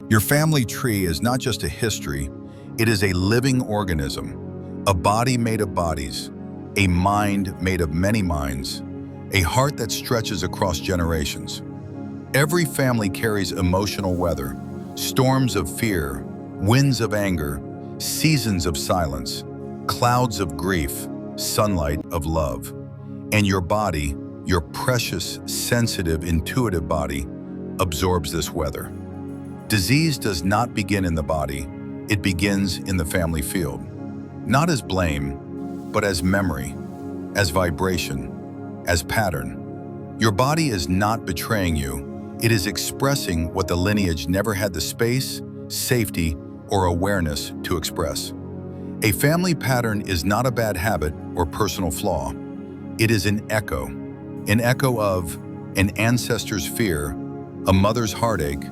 Your family tree is not just a history, it is a living organism, a body made of bodies, a mind made of many minds, a heart that stretches across generations. Every family carries emotional weather, storms of fear, winds of anger, seasons of silence, clouds of grief, sunlight of love. And your body, your precious, sensitive, intuitive body, absorbs this weather. Disease does not begin in the body, it begins in the family field. Not as blame, but as memory, as vibration, as pattern. Your body is not betraying you, it is expressing what the lineage never had the space, safety, or awareness to express. A family pattern is not a bad habit or personal flaw. It is an echo of an ancestor's fear, a mother's heartache,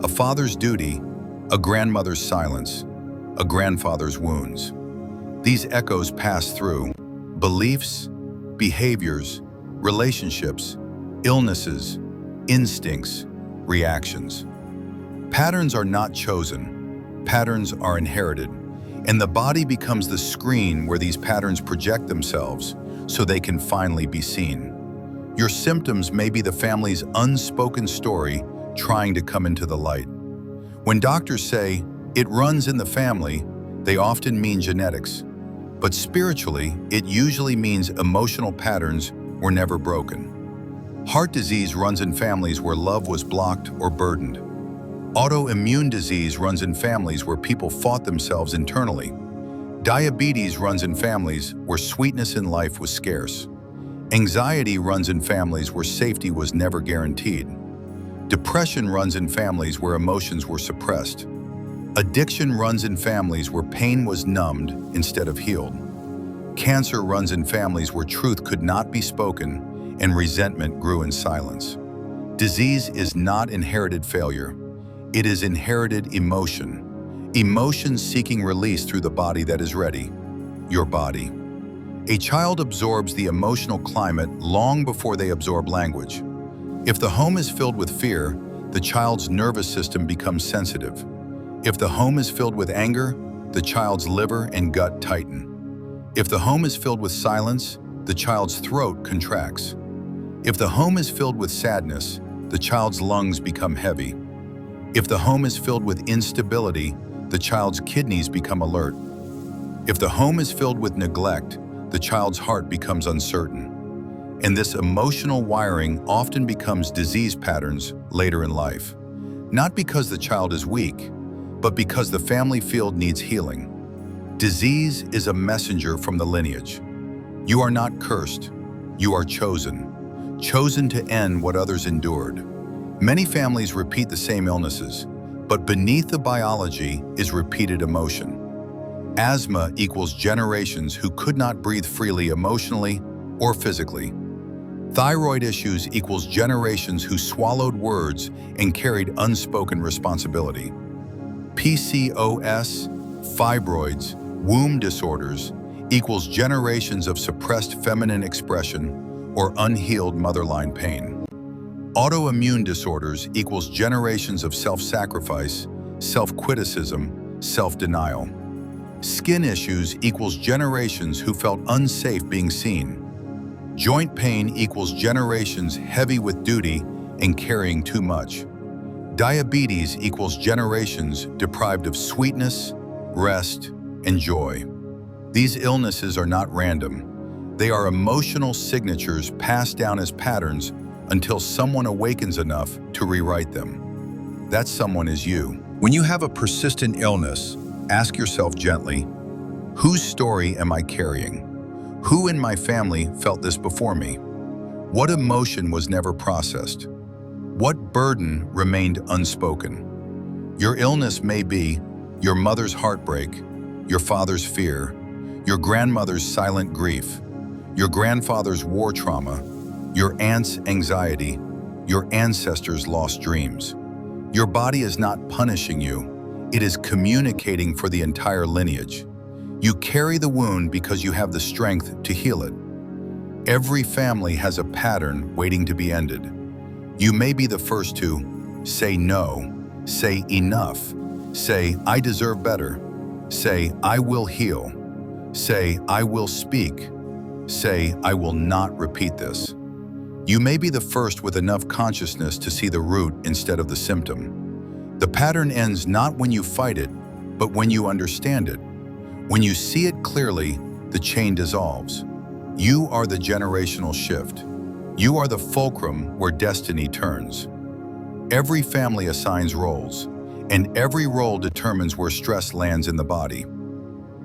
a father's duty, a grandmother's silence, a grandfather's wounds. These echoes pass through beliefs, behaviors, relationships, illnesses, instincts, reactions. Patterns are not chosen, patterns are inherited, and the body becomes the screen where these patterns project themselves so they can finally be seen. Your symptoms may be the family's unspoken story trying to come into the light. When doctors say, "It runs in the family," they often mean genetics. But spiritually, it usually means emotional patterns were never broken. Heart disease runs in families where love was blocked or burdened. Autoimmune disease runs in families where people fought themselves internally. Diabetes runs in families where sweetness in life was scarce. Anxiety runs in families where safety was never guaranteed. Depression runs in families where emotions were suppressed. Addiction runs in families where pain was numbed instead of healed. Cancer runs in families where truth could not be spoken and resentment grew in silence. Disease is not inherited failure. It is inherited emotion. Emotion seeking release through the body that is ready, your body. A child absorbs the emotional climate long before they absorb language. If the home is filled with fear, the child's nervous system becomes sensitive. If the home is filled with anger, the child's liver and gut tighten. If the home is filled with silence, the child's throat contracts. If the home is filled with sadness, the child's lungs become heavy. If the home is filled with instability, the child's kidneys become alert. If the home is filled with neglect, the child's heart becomes uncertain. And this emotional wiring often becomes disease patterns later in life. Not because the child is weak, but because the family field needs healing. Disease is a messenger from the lineage. You are not cursed, you are chosen to end what others endured. Many families repeat the same illnesses, but beneath the biology is repeated emotion. Asthma equals generations who could not breathe freely emotionally or physically. Thyroid issues equals generations who swallowed words and carried unspoken responsibility. PCOS, fibroids, womb disorders equals generations of suppressed feminine expression or unhealed motherline pain. Autoimmune disorders equals generations of self-sacrifice, self-criticism, self-denial. Skin issues equals generations who felt unsafe being seen. Joint pain equals generations heavy with duty and carrying too much. Diabetes equals generations deprived of sweetness, rest, and joy. These illnesses are not random. They are emotional signatures passed down as patterns until someone awakens enough to rewrite them. That someone is you. When you have a persistent illness, ask yourself gently, whose story am I carrying? Who in my family felt this before me? What emotion was never processed? What burden remained unspoken? Your illness may be your mother's heartbreak, your father's fear, your grandmother's silent grief, your grandfather's war trauma, your aunt's anxiety, your ancestors' lost dreams. Your body is not punishing you, it is communicating for the entire lineage. You carry the wound because you have the strength to heal it. Every family has a pattern waiting to be ended. You may be the first to say no, Say enough. Say I deserve better. Say I will heal. Say I will speak. Say I will not repeat this. You may be the first with enough consciousness to see the root instead of the symptom. The pattern ends not when you fight it, but when you understand it. When you see it clearly, the chain dissolves. You are the generational shift. You are the fulcrum where destiny turns. Every family assigns roles, and every role determines where stress lands in the body.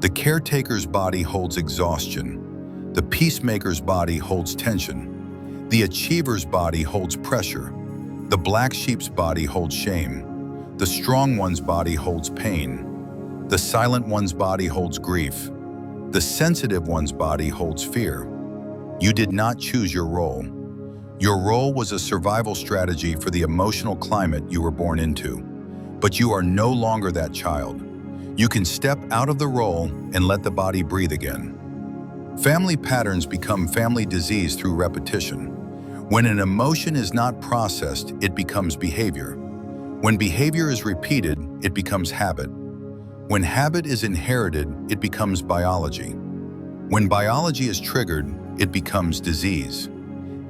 The caretaker's body holds exhaustion. The peacemaker's body holds tension. The achiever's body holds pressure. The black sheep's body holds shame. The strong one's body holds pain. The silent one's body holds grief. The sensitive one's body holds fear. You did not choose your role. Your role was a survival strategy for the emotional climate you were born into. But you are no longer that child. You can step out of the role and let the body breathe again. Family patterns become family disease through repetition. When an emotion is not processed, it becomes behavior. When behavior is repeated, it becomes habit. When habit is inherited, it becomes biology. When biology is triggered, it becomes disease.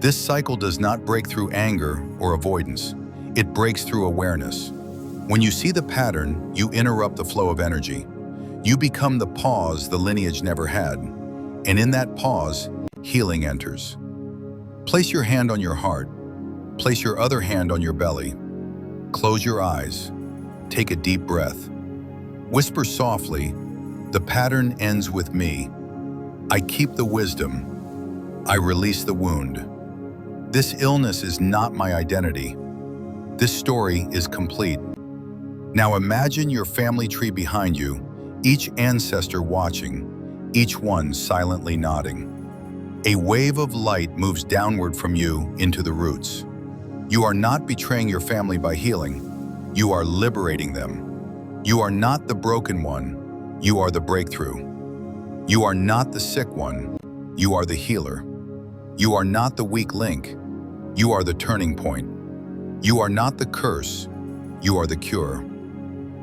This cycle does not break through anger or avoidance. It breaks through awareness. When you see the pattern, you interrupt the flow of energy. You become the pause the lineage never had. And in that pause, healing enters. Place your hand on your heart. Place your other hand on your belly. Close your eyes. Take a deep breath. Whisper softly, the pattern ends with me. I keep the wisdom. I release the wound. This illness is not my identity. This story is complete. Now imagine your family tree behind you, each ancestor watching, each one silently nodding. A wave of light moves downward from you into the roots. You are not betraying your family by healing. You are liberating them. You are not the broken one. You are the breakthrough. You are not the sick one. You are the healer. You are not the weak link. You are the turning point. You are not the curse. You are the cure.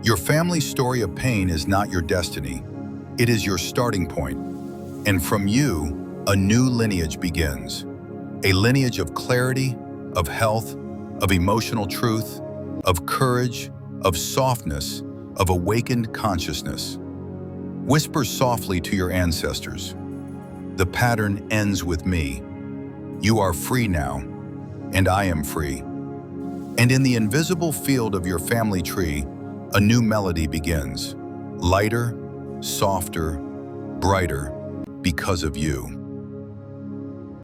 Your family's story of pain is not your destiny. It is your starting point. And from you, a new lineage begins. A lineage of clarity, of health, of emotional truth, of courage, of softness, of awakened consciousness. Whisper softly to your ancestors. The pattern ends with me. You are free now, and I am free. And in the invisible field of your family tree, a new melody begins. Lighter, softer, brighter, because of you.